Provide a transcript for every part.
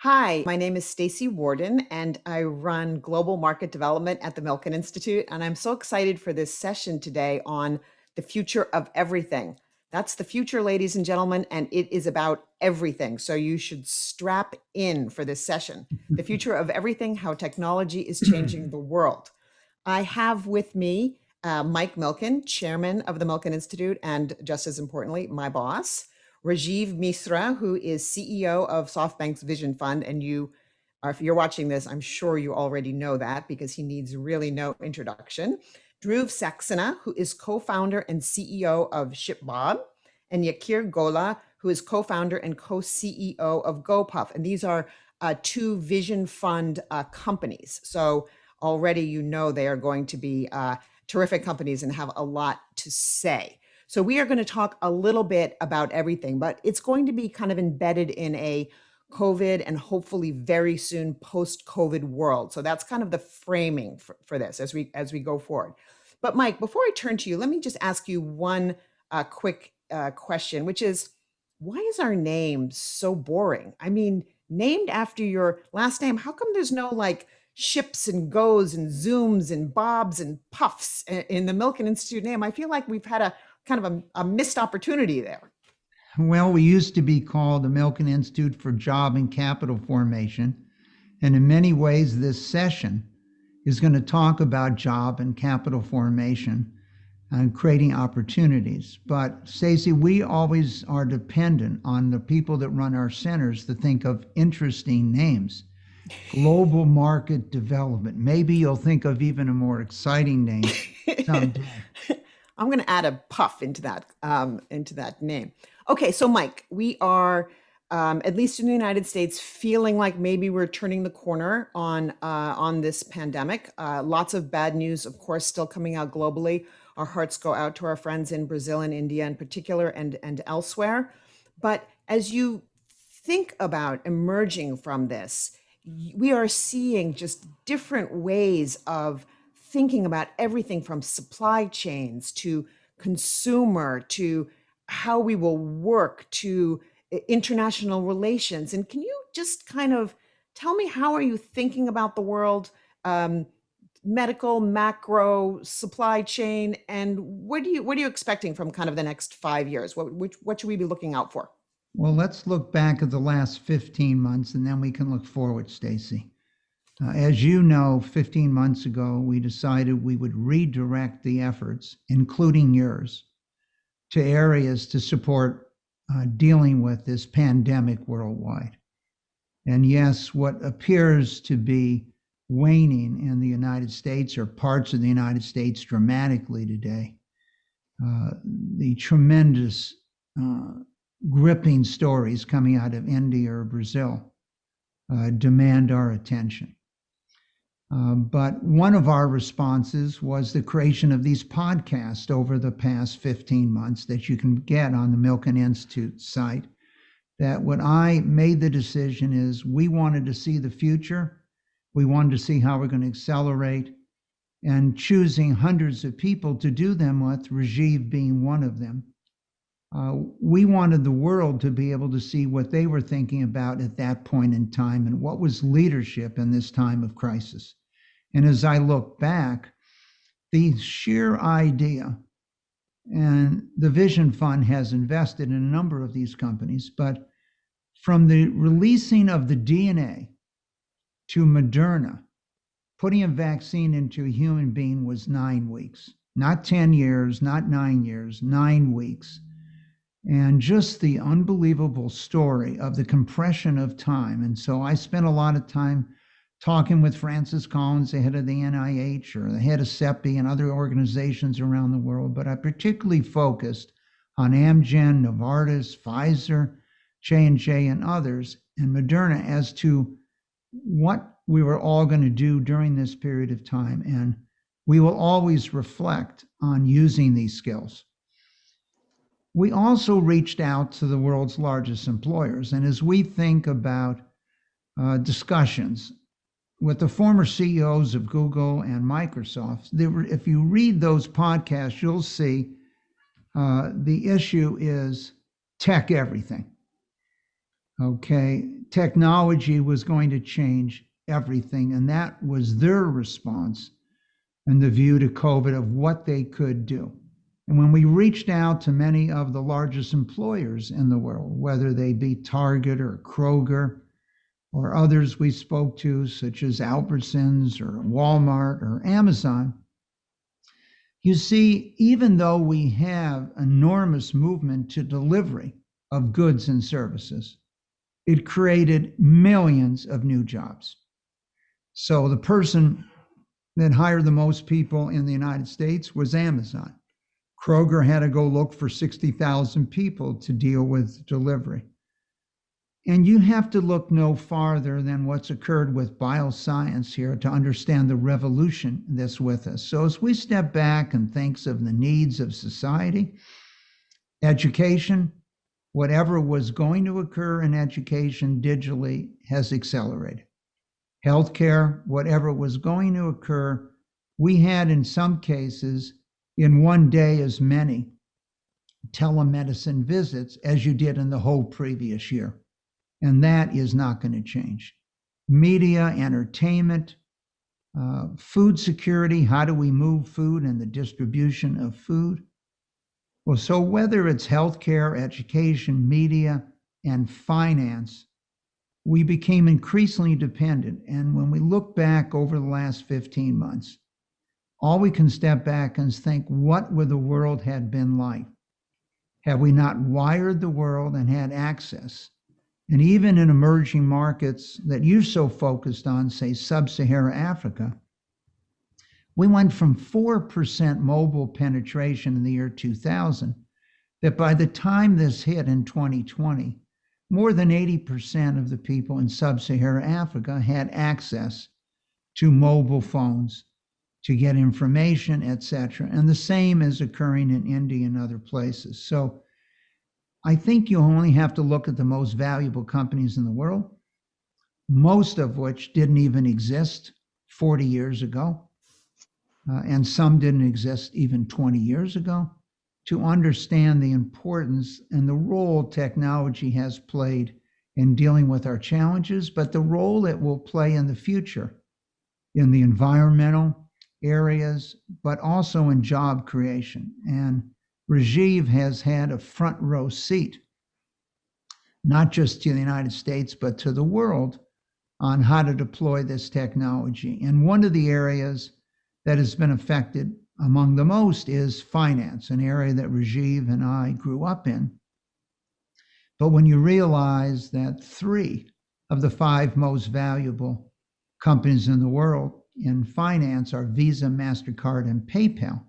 Hi, my name is Staci Warden, and I run global market development at the Milken Institute. And I'm so excited for this session today on the future of everything. That's the future, ladies and gentlemen, and it is about everything. So you should strap in for this session. The future of everything, how technology is changing the world. I have with me Mike Milken, chairman of the Milken Institute, and just as importantly, my boss. Rajeev Misra, who is CEO of SoftBank's Vision Fund. And if you're watching this, I'm sure you already know that because he needs really no introduction. Dhruv Saxena, who is co-founder and CEO of ShipBob, and Yakir Gola, who is co-founder and co-CEO of GoPuff. And these are two Vision Fund companies. So already you know they are going to be terrific companies and have a lot to say. So we are going to talk a little bit about everything, but it's going to be kind of embedded in a COVID and hopefully very soon post-COVID world. So that's kind of the framing for this as we go forward. But Mike, before I turn to you, let me just ask you one quick question, which is, why is our name so boring? I mean, named after your last name, how come there's no like ships and goes and zooms and bobs and puffs in the Milken Institute name? I feel like we've had a kind of a missed opportunity there. Well, we used to be called the Milken Institute for Job and Capital Formation. And in many ways, this session is going to talk about job and capital formation and creating opportunities. But Staci, we always are dependent on the people that run our centers to think of interesting names. Global market development. Maybe you'll think of even a more exciting name someday. I'm going to add a puff into that name. Okay, so Mike, we are at least in the United States feeling like maybe we're turning the corner on this pandemic. Lots of bad news, of course, still coming out globally. Our hearts go out to our friends in Brazil and India in particular, and elsewhere. But as you think about emerging from this, we are seeing just different ways of thinking about everything from supply chains to consumer to how we will work to international relations. And can you just kind of tell me, how are you thinking about the world, medical, macro, supply chain, and what are you expecting from kind of the next 5 years? What should we be looking out for? Well, let's look back at the last 15 months and then we can look forward, Staci. As you know, 15 months ago, we decided we would redirect the efforts, including yours, to areas to support dealing with this pandemic worldwide. And yes, what appears to be waning in the United States or parts of the United States dramatically today, the tremendous gripping stories coming out of India or Brazil demand our attention. But one of our responses was the creation of these podcasts over the past 15 months that you can get on the Milken Institute site. That what I made the decision is we wanted to see the future. We wanted to see how we're going to accelerate, and choosing hundreds of people to do them with, Rajeev being one of them. We wanted the world to be able to see what they were thinking about at that point in time and what was leadership in this time of crisis. And as I look back, the sheer idea, and the Vision Fund has invested in a number of these companies, but from the releasing of the DNA to Moderna, putting a vaccine into a human being was 9 weeks, not 10 years, not 9 years, 9 weeks. And just the unbelievable story of the compression of time. And so I spent a lot of time talking with Francis Collins, the head of the NIH, or the head of CEPI and other organizations around the world. But I particularly focused on Amgen, Novartis, Pfizer, J&J, and others, and Moderna as to what we were all going to do during this period of time. And we will always reflect on using these skills. We also reached out to the world's largest employers. And as we think about discussions with the former CEOs of Google and Microsoft, if you read those podcasts, you'll see the issue is tech everything. Okay, technology was going to change everything. And that was their response and the view to COVID of what they could do. And when we reached out to many of the largest employers in the world, whether they be Target or Kroger or others we spoke to, such as Albertsons or Walmart or Amazon, you see, even though we have enormous movement to delivery of goods and services, it created millions of new jobs. So the person that hired the most people in the United States was Amazon. Kroger had to go look for 60,000 people to deal with delivery. And you have to look no farther than what's occurred with bioscience here to understand the revolution that's with us. So as we step back and think of the needs of society, education, whatever was going to occur in education digitally has accelerated. Healthcare, whatever was going to occur, we had in some cases in one day as many telemedicine visits as you did in the whole previous year. And that is not going to change. Media, entertainment, food security, how do we move food and the distribution of food? Well, so whether it's healthcare, education, media, and finance, we became increasingly dependent. And when we look back over the last 15 months, all we can step back and think, what would the world have been like had we not wired the world and had access? And even in emerging markets that you're so focused on, say sub-Saharan Africa, we went from 4% mobile penetration in the year 2000, that by the time this hit in 2020, more than 80% of the people in sub-Saharan Africa had access to mobile phones to get information, etc. And the same is occurring in India and other places. So I think you only have to look at the most valuable companies in the world, most of which didn't even exist 40 years ago, and some didn't exist even 20 years ago, to understand the importance and the role technology has played in dealing with our challenges, but the role it will play in the future in the environmental areas, but also in job creation. And Rajeev has had a front row seat, not just to the United States, but to the world on how to deploy this technology. And one of the areas that has been affected among the most is finance, an area that Rajeev and I grew up in. But when you realize that 3 of the 5 most valuable companies in the world in finance are Visa, MasterCard, and PayPal.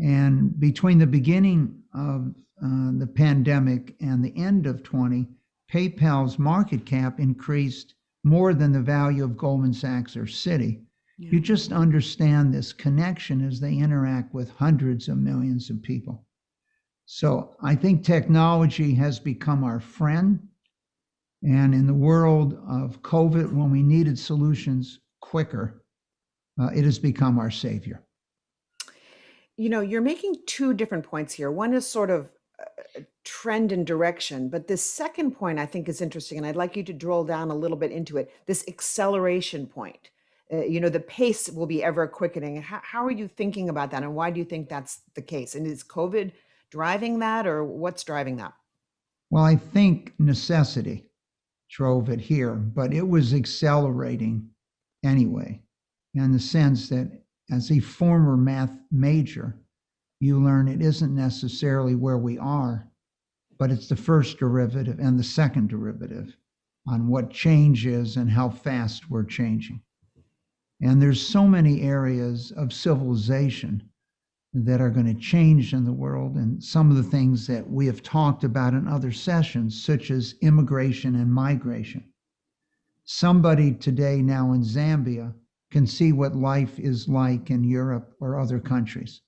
And between the beginning of the pandemic and the end of 20, PayPal's market cap increased more than the value of Goldman Sachs or Citi. Yeah. You just understand this connection as they interact with hundreds of millions of people. So I think technology has become our friend. And in the world of COVID, when we needed solutions quicker, it has become our savior. You know, you're making 2 different points here. One is sort of trend and direction, but this second point I think is interesting, and I'd like you to drill down a little bit into it, this acceleration point. The pace will be ever quickening. How are you thinking about that, and why do you think that's the case? And is COVID driving that, or what's driving that? Well, I think necessity drove it here, but it was accelerating anyway, in the sense that as a former math major, you learn it isn't necessarily where we are, but it's the first derivative and the second derivative on what change is and how fast we're changing. And there's so many areas of civilization that are going to change in the world, and some of the things that we have talked about in other sessions, such as immigration and migration. Somebody today now in Zambia can see what life is like in Europe or other countries,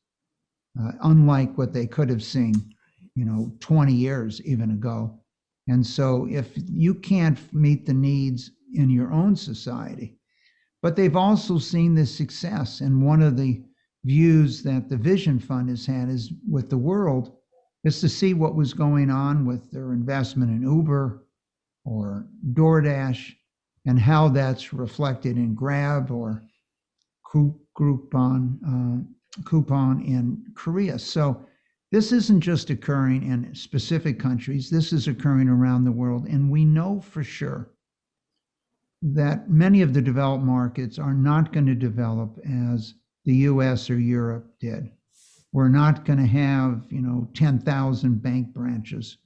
unlike what they could have seen, 20 years even ago. And so if you can't meet the needs in your own society, but they've also seen this success. And one of the views that the Vision Fund has had is with the world is to see what was going on with their investment in Uber, or DoorDash, and how that's reflected in Grab or Groupon in Korea. So this isn't just occurring in specific countries, this is occurring around the world. And we know for sure that many of the developed markets are not going to develop as the US or Europe did. We're not going to have, 10,000 bank branches.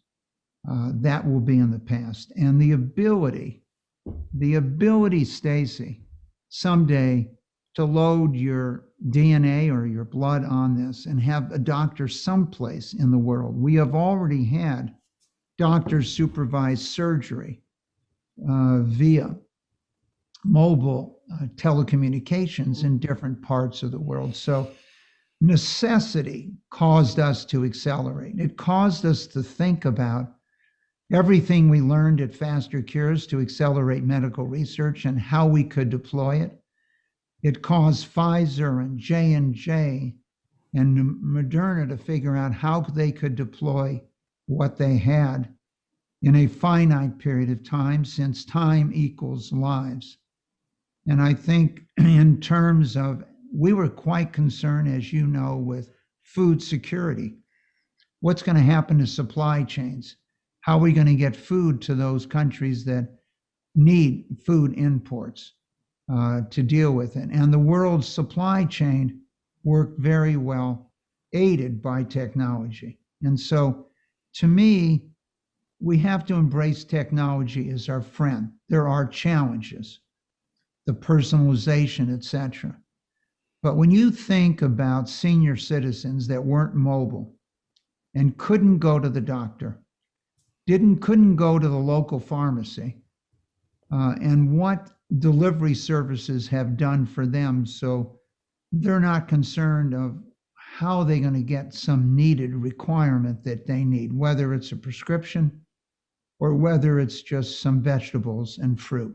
That will be in the past. And the ability, Staci, someday to load your DNA or your blood on this and have a doctor someplace in the world. We have already had doctors supervise surgery via mobile telecommunications in different parts of the world. So necessity caused us to accelerate. It caused us to think about everything we learned at Faster Cures to accelerate medical research and how we could deploy it. It caused Pfizer and J&J and Moderna to figure out how they could deploy what they had in a finite period of time, since time equals lives. And I think in terms of, we were quite concerned, as you know, with food security. What's going to happen to supply chains? How are we going to get food to those countries that need food imports to deal with it? And the world's supply chain worked very well, aided by technology. And so, to me, we have to embrace technology as our friend. There are challenges, the personalization, etc. But when you think about senior citizens that weren't mobile and couldn't go to the doctor, couldn't go to the local pharmacy, and what delivery services have done for them, so they're not concerned of how they're going to get some needed requirement that they need, whether it's a prescription or whether it's just some vegetables and fruit.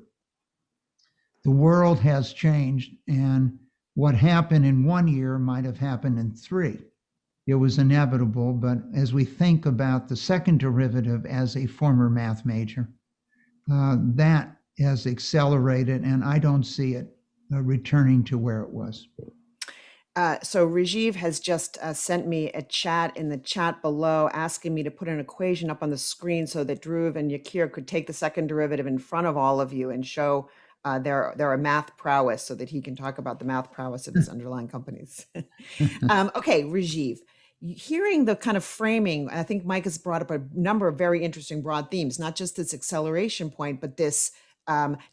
The world has changed, and what happened in 1 year might have happened in 3. It was inevitable, but as we think about the second derivative as a former math major, that has accelerated, and I don't see it returning to where it was. So Rajeev has just sent me a chat in the chat below, asking me to put an equation up on the screen so that Dhruv and Yakir could take the second derivative in front of all of you and show their math prowess, so that he can talk about the math prowess of his underlying companies. Okay, Rajeev, hearing the kind of framing, I think Mike has brought up a number of very interesting broad themes, not just this acceleration point, but this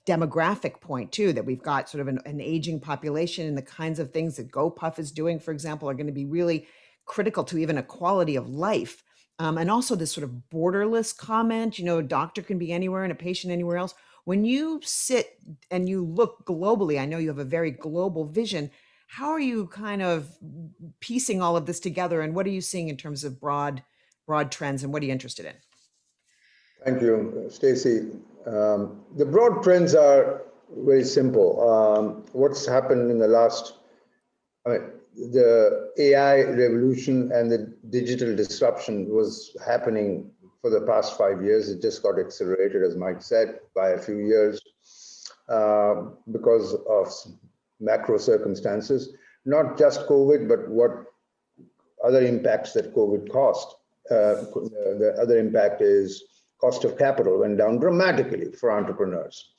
demographic point too, that we've got sort of an aging population, and the kinds of things that GoPuff is doing, for example, are going to be really critical to even a quality of life. And also this sort of borderless comment, a doctor can be anywhere and a patient anywhere else. When you sit and you look globally, I know you have a very global vision. How are you kind of piecing all of this together, and what are you seeing in terms of broad trends, and what are you interested in? Thank you, Staci. The broad trends are very simple. What's happened in the last, the AI revolution and the digital disruption was happening for the past 5 years. It just got accelerated, as Mike said, by a few years because of macro circumstances, not just COVID, but what other impacts that COVID caused. The other impact is cost of capital went down dramatically for entrepreneurs.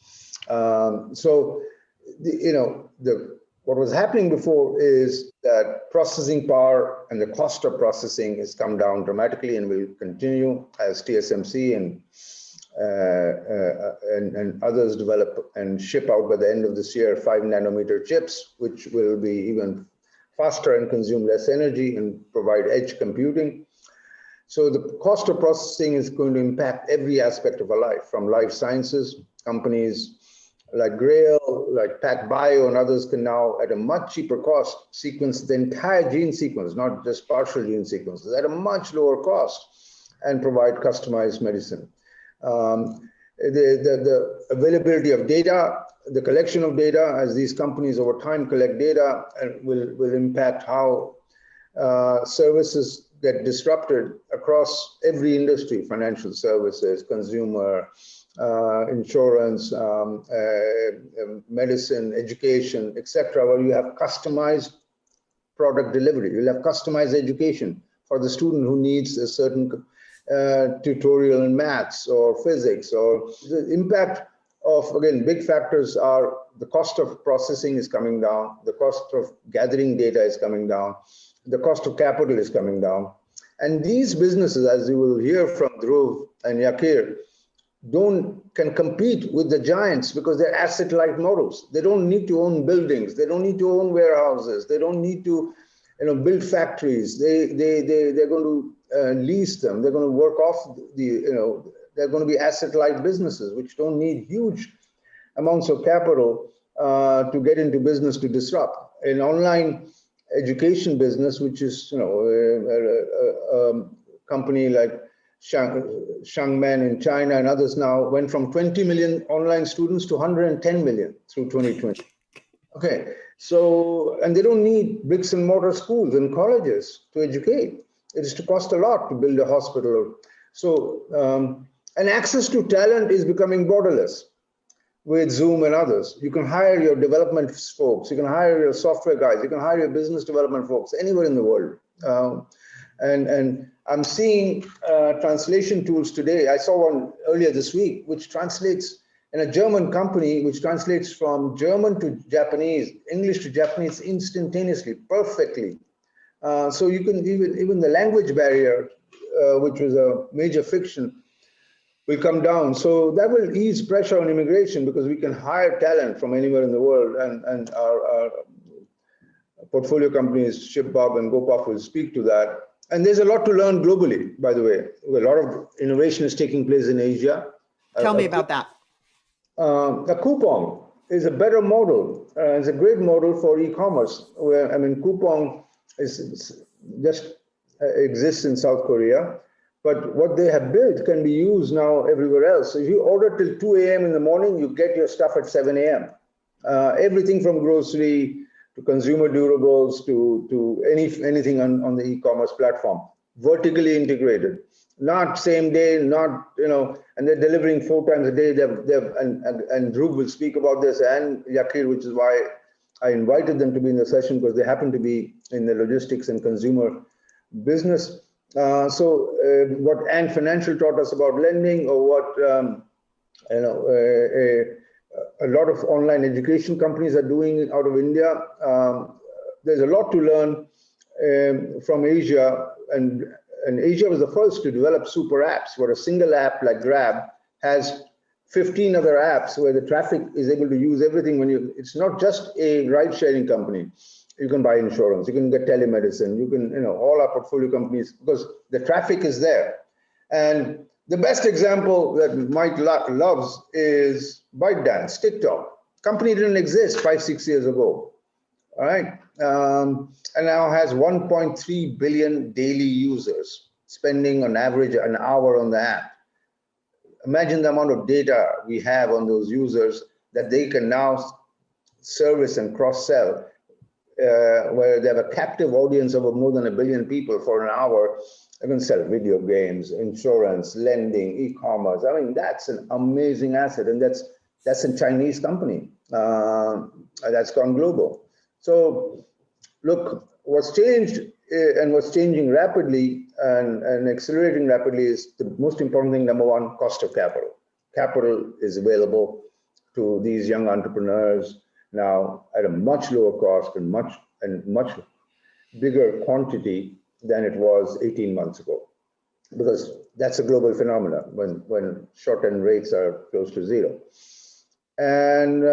What was happening before is that processing power and the cost of processing has come down dramatically and will continue as TSMC and others develop and ship out by the end of this year 5-nanometer chips, which will be even faster and consume less energy and provide edge computing. So the cost of processing is going to impact every aspect of our life, from life sciences. Companies like Grail, like PacBio and others can now, at a much cheaper cost, sequence the entire gene sequence, not just partial gene sequences, at a much lower cost, and provide customized medicine. The availability of data, the collection of data, as these companies over time collect data, will impact how services get disrupted across every industry: financial services, consumer, insurance, medicine, education, etc., where you have customized product delivery. You'll have customized education for the student who needs a certain tutorial in maths or physics. Or the impact of, again, big factors are the cost of processing is coming down, the cost of gathering data is coming down, the cost of capital is coming down. And these businesses, as you will hear from Dhruv and Yakir, can compete with the giants because they're asset-light models. They don't need to own buildings. They don't need to own warehouses. They don't need to, build factories. They're going to lease them. They're going to work off they're going to be asset-light businesses which don't need huge amounts of capital to get into business to disrupt. An online education business, which is, a company like Shangman in China and others now went from 20 million online students to 110 million through 2020. Okay, so, and they don't need bricks and mortar schools and colleges to educate. It is to cost a lot to build a hospital. So, and access to talent is becoming borderless with Zoom and others. You can hire your development folks, you can hire your software guys, you can hire your business development folks anywhere in the world. And I'm seeing translation tools today. I saw one earlier this week, which translates in a German company, which translates from German to Japanese, English to Japanese instantaneously, perfectly. So you can even the language barrier, which was a major friction, will come down. So that will ease pressure on immigration because we can hire talent from anywhere in the world, and our portfolio companies, ShipBob and GoPuff, will speak to that. And there's a lot to learn globally, by the way. A lot of innovation is taking place in Asia. Tell me about that. A coupon is a better model. It's a great model for e-commerce. Where coupon is just exists in South Korea, but what they have built can be used now everywhere else. So if you order till 2 a.m. in the morning, you get your stuff at 7 a.m. Everything from grocery to consumer durables to anything on the e-commerce platform, vertically integrated, not same day, not, and they're delivering 4 times a day. And Dhruv will speak about this, and Yakir, which is why I invited them to be in the session, because they happen to be in the logistics and consumer business. What Ant Financial taught us about lending, or what a lot of online education companies are doing out of India. There's a lot to learn from Asia, and Asia was the first to develop super apps, where a single app like Grab has 15 other apps where the traffic is able to use everything. It's not just a ride-sharing company. You can buy insurance, you can get telemedicine, you can, all our portfolio companies, because the traffic is there. And the best example that Mike loves is ByteDance, TikTok. Company didn't exist 5-6 years ago, all right? And now has 1.3 billion daily users, spending on average an hour on the app. Imagine the amount of data we have on those users that they can now service and cross-sell, where they have a captive audience of more than 1 billion people for an hour. They can sell video games, insurance, lending, e-commerce. That's an amazing asset, and that's a Chinese company that's gone global. So, look, what's changed and what's changing rapidly and accelerating rapidly is the most important thing. Number one, cost of capital. Capital is available to these young entrepreneurs now at a much lower cost and much bigger quantity than it was 18 months ago, because that's a global phenomenon when short-term rates are close to zero. And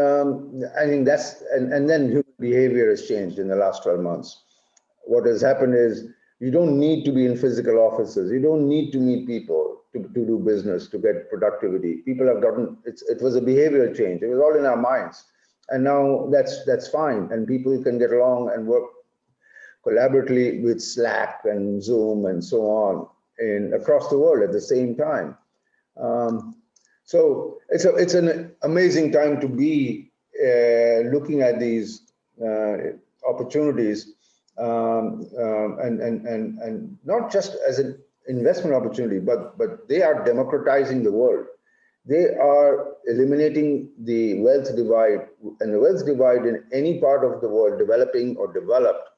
I think and then human behavior has changed in the last 12 months. What has happened is you don't need to be in physical offices. You don't need to meet people to do business, to get productivity. People have gotten, it was a behavioral change. It was all in our minds. And now that's fine. And people can get along and work collaboratively with Slack and Zoom and so on across the world at the same time. So it's an amazing time to be looking at these opportunities, and not just as an investment opportunity, but they are democratizing the world. They are eliminating the wealth divide, and the wealth divide in any part of the world, developing or developed,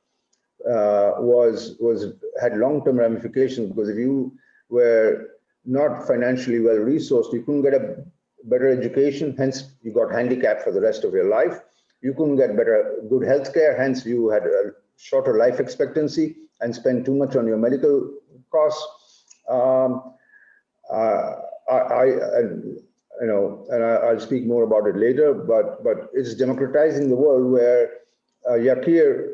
had long-term ramifications, because if you were not financially well resourced, you couldn't get a better education, hence you got handicapped for the rest of your life. You couldn't get good health care, hence you had a shorter life expectancy and spent too much on your medical costs. I'll speak more about it later, but it's democratizing the world where Yakir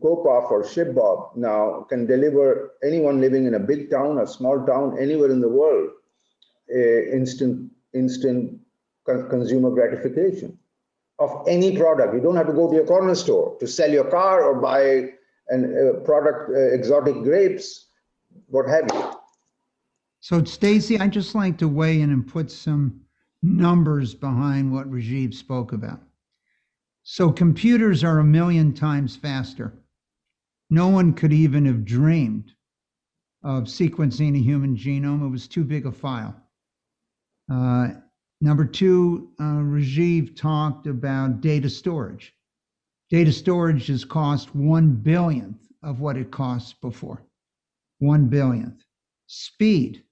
GoPuff or ShipBob now can deliver anyone living in a big town, a small town, anywhere in the world, instant consumer gratification of any product. You don't have to go to your corner store to sell your car or buy a product, exotic grapes, what have you. So Staci, I'd just like to weigh in and put some numbers behind what Rajeev spoke about. So computers are 1 million times faster. No one could even have dreamed of sequencing a human genome. It was too big a file. Number two, Rajeev talked about data storage. Data storage has cost 1/1000th of what it cost before. 1/1000th. Speed.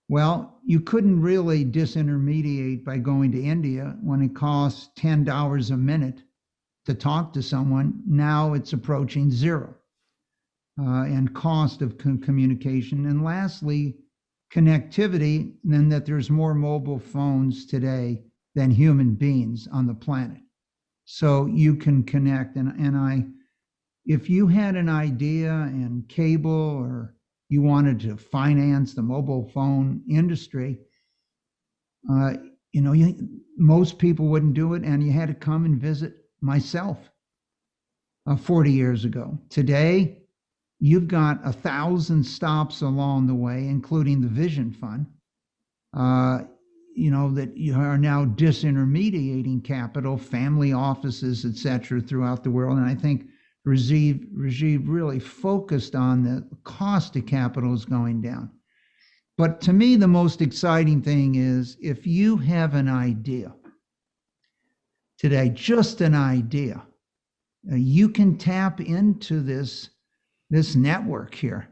Well, you couldn't really disintermediate by going to India when it costs $10 a minute to talk to someone. Now it's approaching zero. And cost of communication. And lastly, connectivity, then that there's more mobile phones today than human beings on the planet. So you can connect. If you had an idea in cable or you wanted to finance the mobile phone industry, most people wouldn't do it, and you had to come and visit myself 40 years ago. Today, you've got 1,000 stops along the way, including the Vision Fund, that you are now disintermediating capital, family offices, et cetera, throughout the world. And I think Rajeev really focused on the cost of capital is going down. But to me, the most exciting thing is if you have an idea today, just an idea, you can tap into this network here.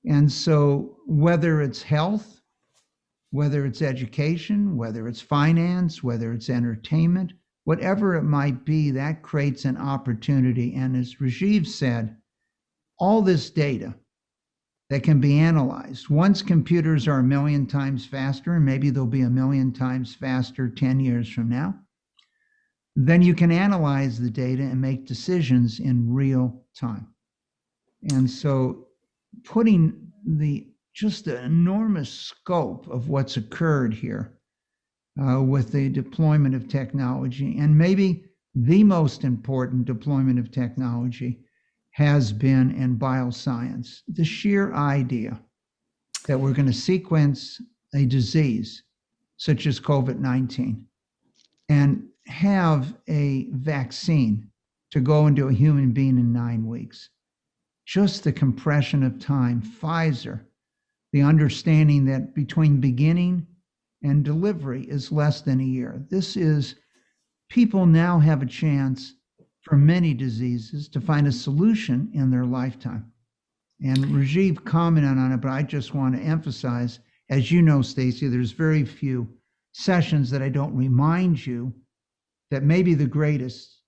And so whether it's health, whether it's education, whether it's finance, whether it's entertainment, whatever it might be, that creates an opportunity. And as Rajeev said, all this data that can be analyzed, once computers are 1 million times faster, and maybe they'll be 1 million times faster 10 years from now, then you can analyze the data and make decisions in real time. And so putting just the enormous scope of what's occurred here with the deployment of technology, and maybe the most important deployment of technology has been in bioscience. The sheer idea that we're going to sequence a disease such as COVID-19 and have a vaccine to go into a human being in 9 weeks. Just the compression of time, Pfizer, the understanding that between beginning and delivery is less than a year. People now have a chance for many diseases to find a solution in their lifetime. And Rajeev commented on it, but I just want to emphasize, as you know, Staci, there's very few sessions that I don't remind you that maybe the greatest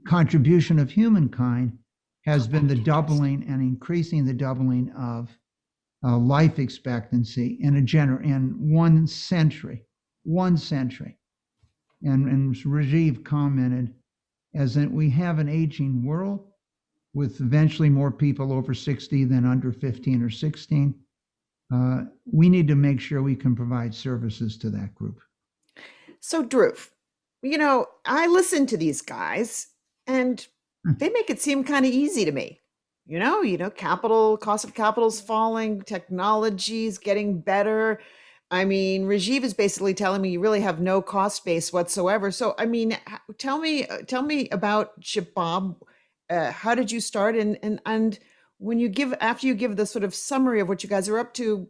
contribution of humankind has been the doubling and increasing the doubling of life expectancy in in 1 century. 1 century. And Rajeev commented, as in we have an aging world with eventually more people over 60 than under 15 or 16. We need to make sure we can provide services to that group. So Dhruv, I listen to these guys and they make it seem kind of easy to me. Cost of capital is falling, technology's getting better. I mean, Rajeev is basically telling me you really have no cost base whatsoever. So, I mean, tell me about ShipBob. How did you start? And when after you give the sort of summary of what you guys are up to,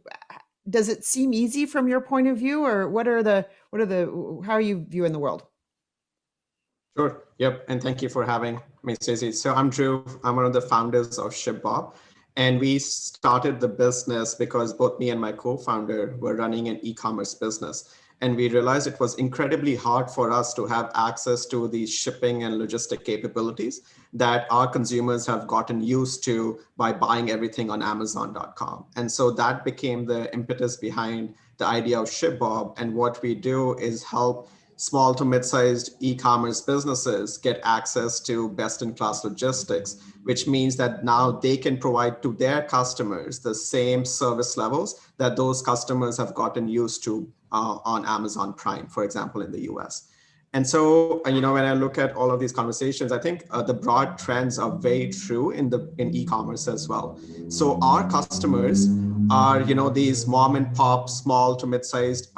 does it seem easy from your point of view, or how are you viewing the world? Sure. Yep. And thank you for having me, Stacy. So I'm Drew. I'm one of the founders of ShipBob. And we started the business because both me and my co-founder were running an e-commerce business. And we realized it was incredibly hard for us to have access to these shipping and logistic capabilities that our consumers have gotten used to by buying everything on Amazon.com. And so that became the impetus behind the idea of ShipBob. And what we do is help small to mid-sized e-commerce businesses get access to best-in-class logistics, which means that now they can provide to their customers the same service levels that those customers have gotten used to on Amazon Prime, for example, in the US. And so, when I look at all of these conversations, I think the broad trends are very true in e-commerce as well. So our customers are, these mom and pop, small to mid-sized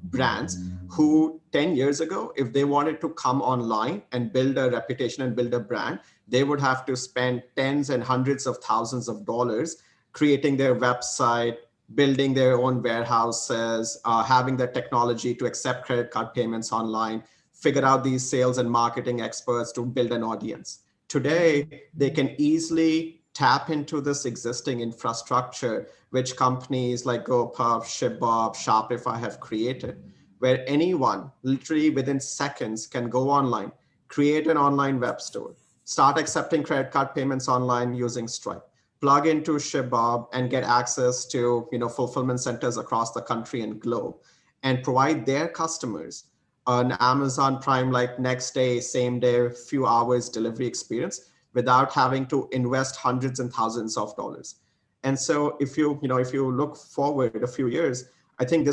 brands who 10 years ago, if they wanted to come online and build a reputation and build a brand, they would have to spend tens and hundreds of thousands of dollars creating their website, building their own warehouses, having the technology to accept credit card payments online, figure out these sales and marketing experts to build an audience. Today, they can easily tap into this existing infrastructure, which companies like GoPuff, ShipBob, Shopify have created, where anyone literally within seconds can go online, create an online web store, start accepting credit card payments online using Stripe, plug into ShipBob and get access to fulfillment centers across the country and globe, and provide their customers an Amazon Prime like next day, same day, few hours delivery experience without having to invest hundreds and thousands of dollars. And so if you look forward a few years, I think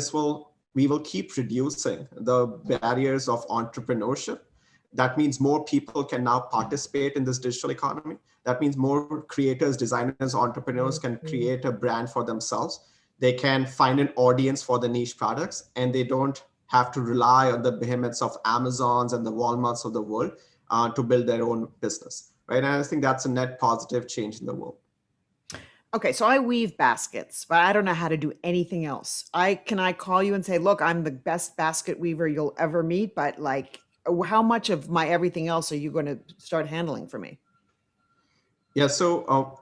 we will keep reducing the barriers of entrepreneurship. That means more people can now participate in this digital economy. That means more creators, designers, entrepreneurs can create a brand for themselves. They can find an audience for the niche products, and they don't have to rely on the behemoths of Amazons and the Walmarts of the world to build their own business, right? And I think that's a net positive change in the world. Okay, so I weave baskets, but I don't know how to do anything else. Can I call you and say, look, I'm the best basket weaver you'll ever meet, but like, how much of my everything else are you going to start handling for me? Yeah, so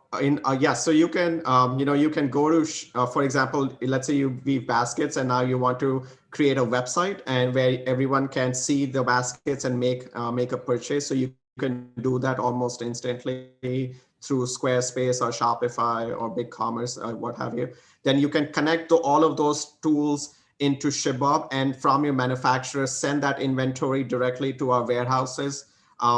so you can you can go to for example, let's say you weave baskets and now you want to create a website and where everyone can see the baskets and make a purchase. So you can do that almost instantly through Squarespace or Shopify or BigCommerce or what have you. Then you can connect to all of those tools into ShipBob, and from your manufacturer, send that inventory directly to our warehouses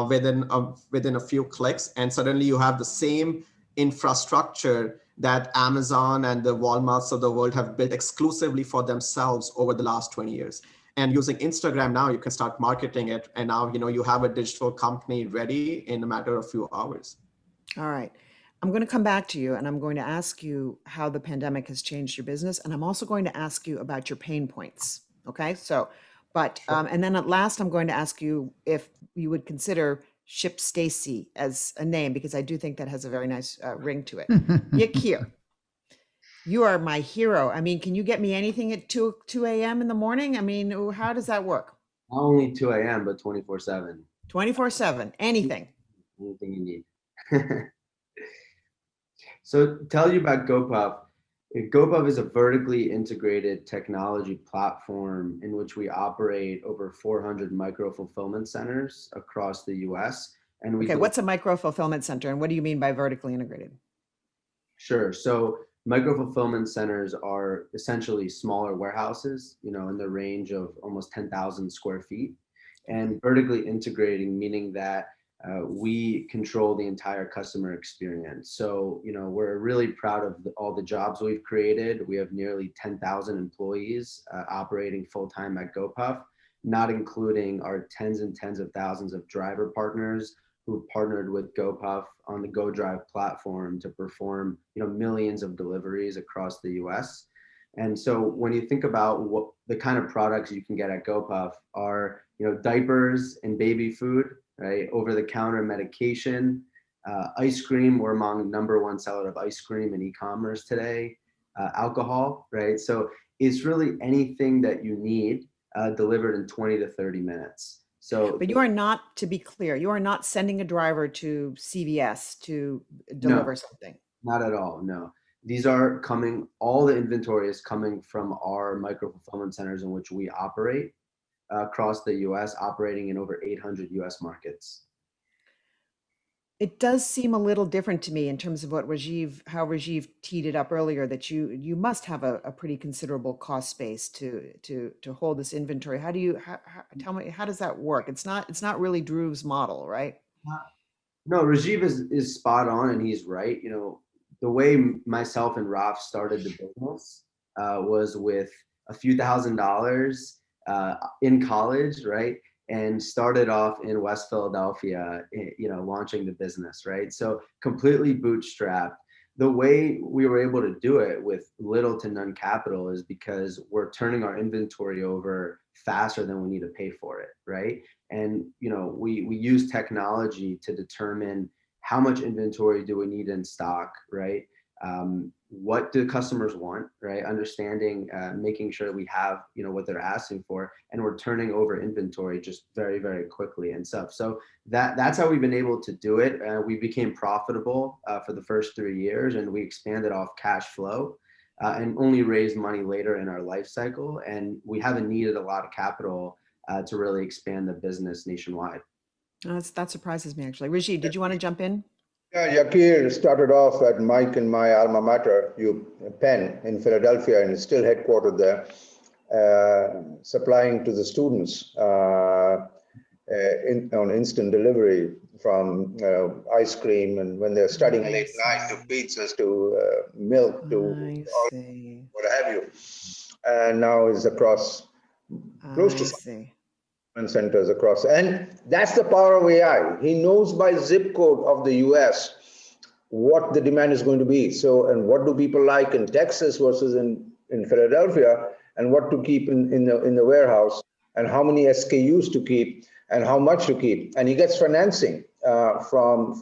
within a few clicks, and suddenly you have the same infrastructure that Amazon and the Walmarts of the world have built exclusively for themselves over the last 20 years. And using Instagram now, you can start marketing it, and now you have a digital company ready in a matter of few hours. All right. I'm going to come back to you and I'm going to ask you how the pandemic has changed your business. And I'm also going to ask you about your pain points. Okay. So, but, and then at last, I'm going to ask you if you would consider Ship Stacy as a name, because I do think that has a very nice ring to it. Yakir, you are my hero. I mean, can you get me anything at 2 a.m. in the morning? I mean, how does that work? Not only 2 a.m., but 24/7. 24/7, anything. Anything you need. So tell you about GoPuff. GoPuff is a vertically integrated technology platform in which we operate over 400 micro fulfillment centers across the US. And we what's a micro fulfillment center and what do you mean by vertically integrated? Sure. So micro fulfillment centers are essentially smaller warehouses, in the range of almost 10,000 square feet, and vertically integrating, meaning that we control the entire customer experience. So, we're really proud of all the jobs we've created. We have nearly 10,000 employees operating full-time at GoPuff, not including our tens and tens of thousands of driver partners who've partnered with GoPuff on the GoDrive platform to perform, millions of deliveries across the US. And so when you think about what the kind of products you can get at GoPuff are, diapers and baby food, right? Over-the-counter medication, ice cream. We're among #1 seller of ice cream in e-commerce today. alcohol, right? So it's really anything that you need delivered in 20 to 30 minutes. So But you are not, to be clear, you are not sending a driver to CVS to no, deliver something. not at all. No, these are coming, all the inventory is coming from our micro fulfillment centers in which we operate across the US, operating in over 800 US markets. It does seem a little different to me in terms of how Rajeev teed it up earlier, that you must have a pretty considerable cost base to hold this inventory. Tell me, how does that work? It's not really Dhruv's model, right? No, Rajiv is spot on, and he's right. You know, the way myself and Raf started the business was with a few $1,000s in college, right? And started off in West Philadelphia, you know, launching the business, right? So completely bootstrapped. The way we were able to do it with little to none capital is because we're turning our inventory over faster than we need to pay for it, right? And you know, we use technology to determine how much inventory do we need in stock, right? What do customers want, right? Understanding, making sure we have, you know, what they're asking for, and we're turning over inventory just very, very quickly and stuff. So that's how we've been able to do it. We became profitable for the first 3 years, and we expanded off cash flow. And only raised money later in our life cycle, and we haven't needed a lot of capital to really expand the business nationwide. That surprises me, actually. Rajeev, did you want to jump in? Yeah, Yakir started off at Mike and my alma mater, Penn in Philadelphia, and is still headquartered there, supplying to the students on instant delivery from ice cream, and when they're studying late night, to pizzas, to milk, to I see. what have you. And now is across close to I see. centers across. And that's the power of AI. He knows by zip code of the US what the demand is going to be. So, and what do people like in Texas versus in Philadelphia, and what to keep in the warehouse, and how many SKUs to keep, and how much to keep. And he gets financing from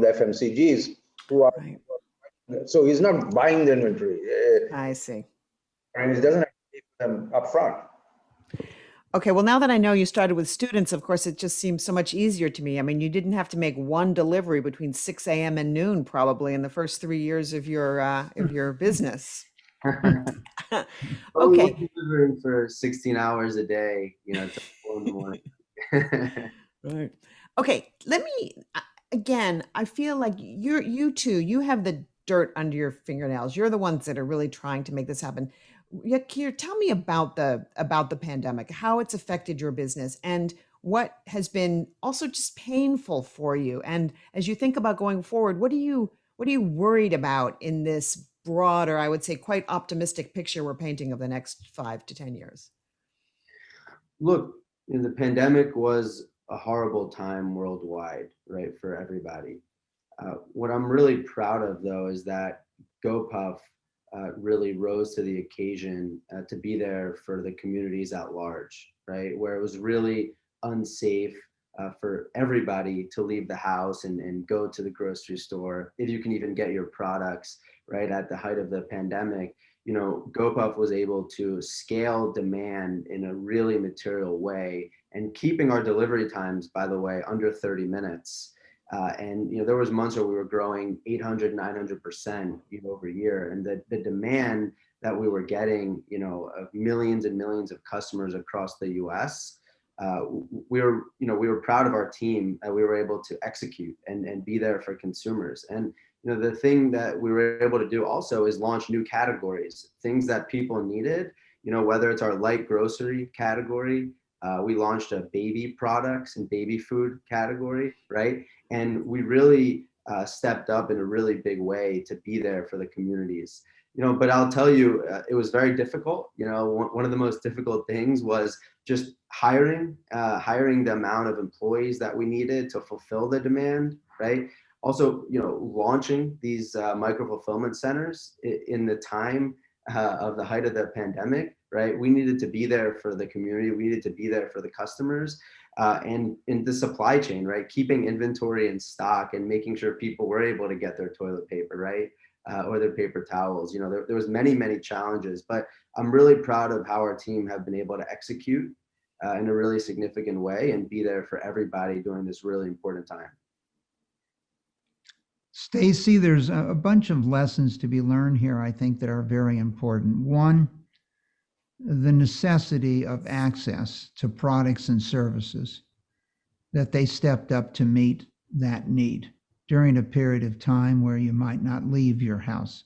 the FMCGs who are, Right. so he's not buying the inventory. I see. And he doesn't have to pay for them up front. Okay, well, now that I know you started with students, of course, it just seems so much easier to me. I mean, you didn't have to make one delivery between 6 a.m. and noon, probably in the first 3 years of your business. But we were Okay, delivering for 16 hours a day, you know, till 4 in the morning. right. Okay, let me again, I feel like you two, you have the dirt under your fingernails. You're the ones that are really trying to make this happen. Yakir, tell me about the pandemic, how it's affected your business, and what has been also just painful for you. And as you think about going forward, what are you worried about in this broader, I would say, quite optimistic picture we're painting of the next 5 to 10 years? Look, you know, the pandemic was a horrible time worldwide, right, for everybody. What I'm really proud of, though, is that GoPuff really rose to the occasion to be there for the communities at large, right? Where it was really unsafe for everybody to leave the house and go to the grocery store, if you can even get your products, right, at the height of the pandemic. You know, GoPuff was able to scale demand in a really material way, and keeping our delivery times, by the way, under 30 minutes. And you know, there was months where we were growing 800, 900% year over year, and the demand that we were getting, you know, of millions and millions of customers across the U.S. We were proud of our team that we were able to execute and be there for consumers. And you know, the thing that we were able to do also is launch new categories, things that people needed. You know, whether it's our light grocery category, we launched a baby products and baby food category, right? And we really stepped up in a really big way to be there for the communities. You know, but I'll tell you, it was very difficult. You know, one of the most difficult things was just hiring the amount of employees that we needed to fulfill the demand, right? Also, you know, launching these micro fulfillment centers in the time of the height of the pandemic, right? We needed to be there for the community. We needed to be there for the customers, and in the supply chain, right? Keeping inventory in stock and making sure people were able to get their toilet paper, right? or their paper towels. You know, there was many challenges, but I'm really proud of how our team have been able to execute in a really significant way and be there for everybody during this really important time. Staci, there's a bunch of lessons to be learned here, I think, that are very important. One, the necessity of access to products and services, that they stepped up to meet that need during a period of time where you might not leave your house.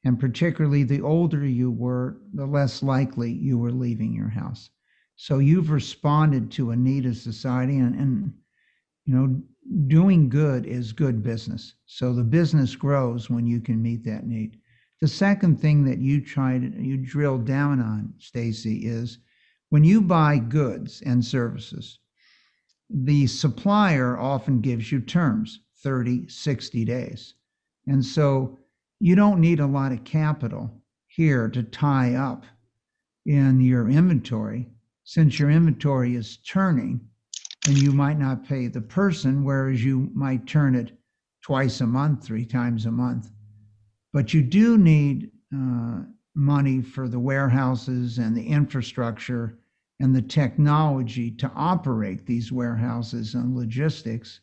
And particularly the older you were, the less likely you were leaving your house. So you've responded to a need of society, and you know, doing good is good business. So the business grows when you can meet that need. The second thing that you drill down on, Staci, is when you buy goods and services, the supplier often gives you terms, 30, 60 days. And so you don't need a lot of capital here to tie up in your inventory, since your inventory is turning and you might not pay the person, whereas you might turn it twice a month, 3 times a month. But you do need money for the warehouses and the infrastructure and the technology to operate these warehouses and logistics.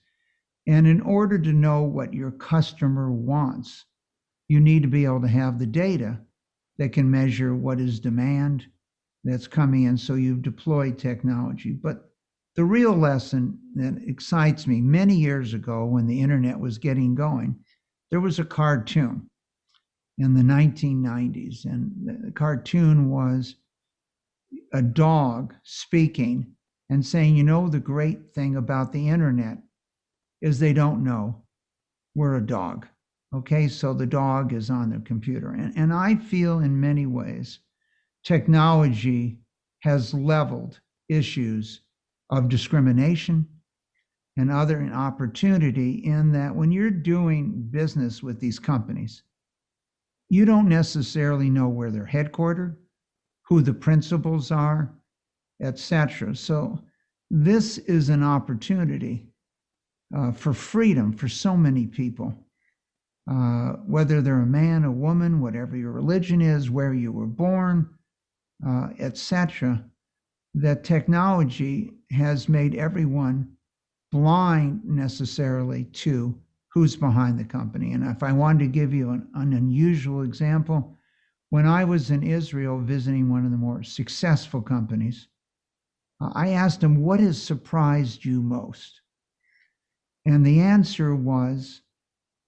And in order to know what your customer wants, you need to be able to have the data that can measure what is demand that's coming in. So you've deployed technology. But the real lesson that excites me, many years ago when the internet was getting going, there was a cartoon in the 1990s. And the cartoon was a dog speaking and saying, you know, the great thing about the internet is they don't know we're a dog. Okay, so the dog is on the computer. And I feel in many ways, technology has leveled issues of discrimination and other opportunity, in that when you're doing business with these companies, you don't necessarily know where they're headquartered, who the principals are, etc. So this is an opportunity for freedom for so many people, whether they're a man, a woman, whatever your religion is, where you were born, etc. That technology has made everyone blind necessarily to who's behind the company. And if I wanted to give you an unusual example, when I was in Israel visiting one of the more successful companies, I asked them, what has surprised you most? And the answer was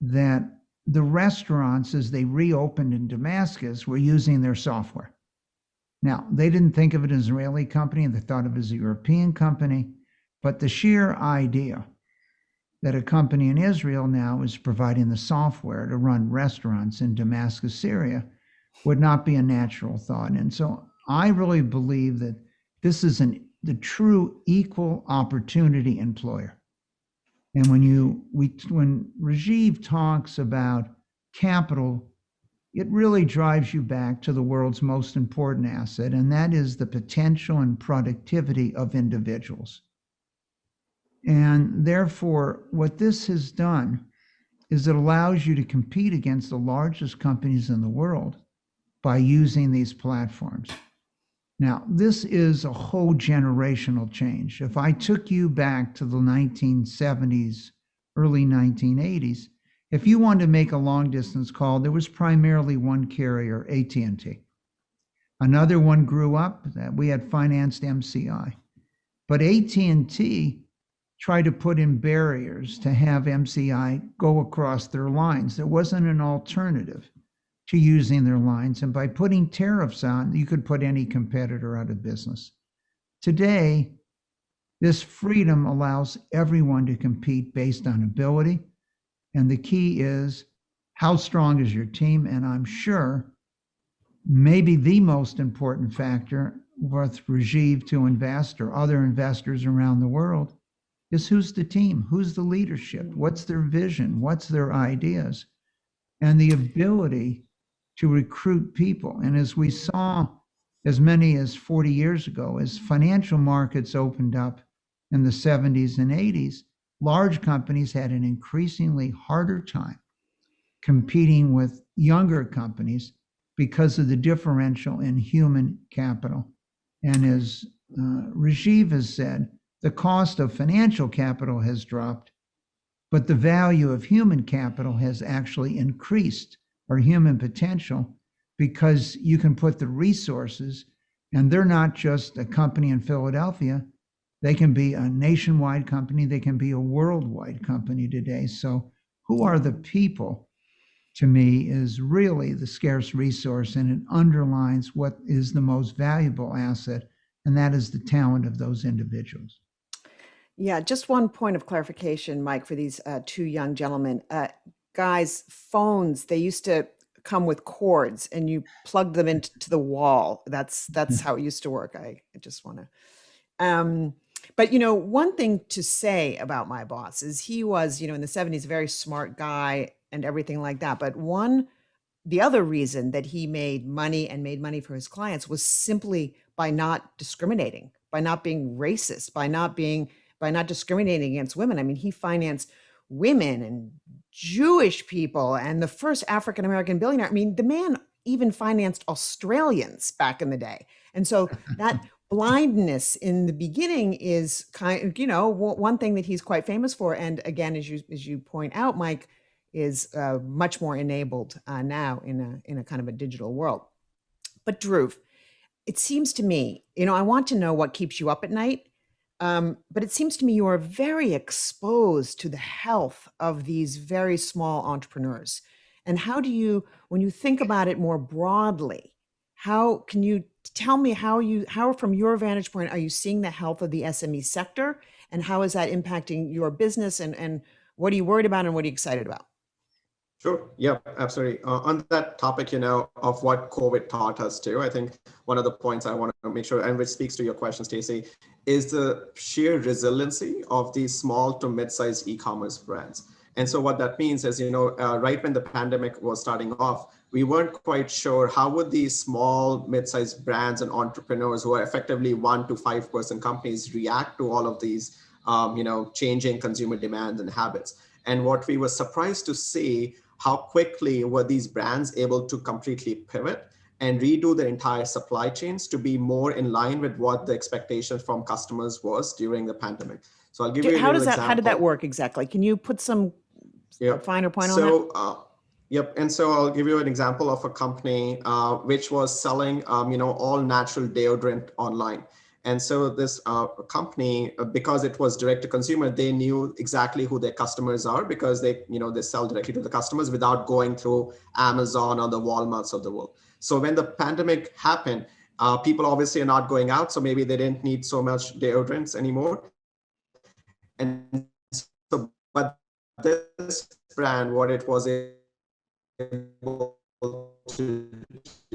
that the restaurants, as they reopened in Damascus, were using their software. Now, they didn't think of it as an Israeli company, they thought of it as a European company, but the sheer idea that a company in Israel now is providing the software to run restaurants in Damascus, Syria, would not be a natural thought. And so I really believe that this is the true equal opportunity employer. And when Rajeev talks about capital, it really drives you back to the world's most important asset, and that is the potential and productivity of individuals. And therefore, what this has done is it allows you to compete against the largest companies in the world by using these platforms. Now, this is a whole generational change. If I took you back to the 1970s, early 1980s, if you wanted to make a long distance call, there was primarily one carrier, AT&T. Another one grew up, that we had financed MCI. But AT&T tried to put in barriers to have MCI go across their lines. There wasn't an alternative to using their lines. And by putting tariffs on, you could put any competitor out of business. Today, this freedom allows everyone to compete based on ability. And the key is, how strong is your team? And I'm sure maybe the most important factor with Rajeev to invest, or other investors around the world, is who's the team? Who's the leadership? What's their vision? What's their ideas? And the ability to recruit people. And as we saw as many as 40 years ago, as financial markets opened up in the 70s and 80s, large companies had an increasingly harder time competing with younger companies because of the differential in human capital. And as Rajeev has said, the cost of financial capital has dropped, but the value of human capital has actually increased, or human potential, because you can put the resources, and they're not just a company in Philadelphia. They can be a nationwide company. They can be a worldwide company today. So who are the people, to me, is really the scarce resource, and it underlines what is the most valuable asset, and that is the talent of those individuals. Yeah, just one point of clarification, Mike, for these two young gentlemen. Guys, phones, they used to come with cords and you plug them into the wall. That's how it used to work. I just want to. But, one thing to say about my boss is he was, in the 70s, a very smart guy and everything like that. But the other reason that he made money for his clients was simply by not discriminating, by not being racist, by not discriminating against women. I mean, he financed women and Jewish people and the first African-American billionaire. I mean, the man even financed Australians back in the day. And so that blindness in the beginning is one thing that he's quite famous for. And again, as you point out, Mike, is much more enabled now in a kind of a digital world. But Dhruv, it seems to me, I want to know what keeps you up at night. But it seems to me you are very exposed to the health of these very small entrepreneurs. And how do you, when you think about it more broadly, how can you tell me how from your vantage point, are you seeing the health of the SME sector? And how is that impacting your business? And what are you worried about and what are you excited about? Sure. Yeah, absolutely. On that topic, of what COVID taught us too, I think one of the points I want to make sure, and which speaks to your question, Staci, is the sheer resiliency of these small to mid-sized e-commerce brands. And so what that means is, right when the pandemic was starting off, we weren't quite sure how would these small, mid-sized brands and entrepreneurs who are effectively 1 to 5% companies react to all of these, changing consumer demand and habits. And what we were surprised to see, how quickly were these brands able to completely pivot and redo their entire supply chains to be more in line with what the expectations from customers was during the pandemic. So I'll give you how did that work exactly? Can you put some finer point on that? Yep. And so I'll give you an example of a company which was selling, all natural deodorant online. And so this company, because it was direct to consumer, they knew exactly who their customers are because they sell directly to the customers without going through Amazon or the Walmarts of the world. So when the pandemic happened, people obviously are not going out. So maybe they didn't need so much deodorants anymore. And so, but this brand, what it was able to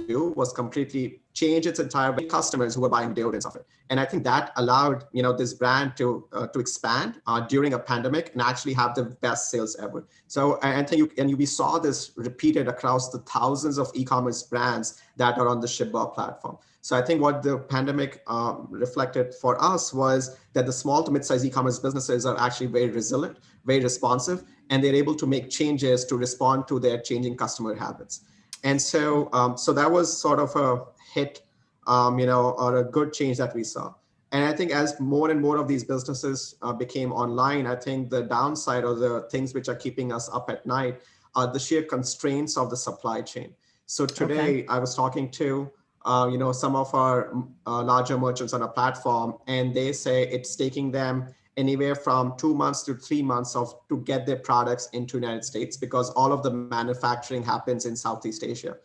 do was completely change its entire customers who were buying deodorants of it. And I think that allowed this brand to expand during a pandemic and actually have the best sales ever. So I think we saw this repeated across the thousands of e-commerce brands that are on the ShipBob platform. So I think what the pandemic reflected for us was that the small to mid-sized e-commerce businesses are actually very resilient, very responsive, and they're able to make changes to respond to their changing customer habits. And so, so that was sort of a hit, or a good change that we saw. And I think as more and more of these businesses became online, I think the downside or the things which are keeping us up at night are the sheer constraints of the supply chain. So today I was talking to, some of our larger merchants on a platform, and they say it's taking them anywhere from 2 months to 3 months to get their products into the United States because all of the manufacturing happens in Southeast Asia.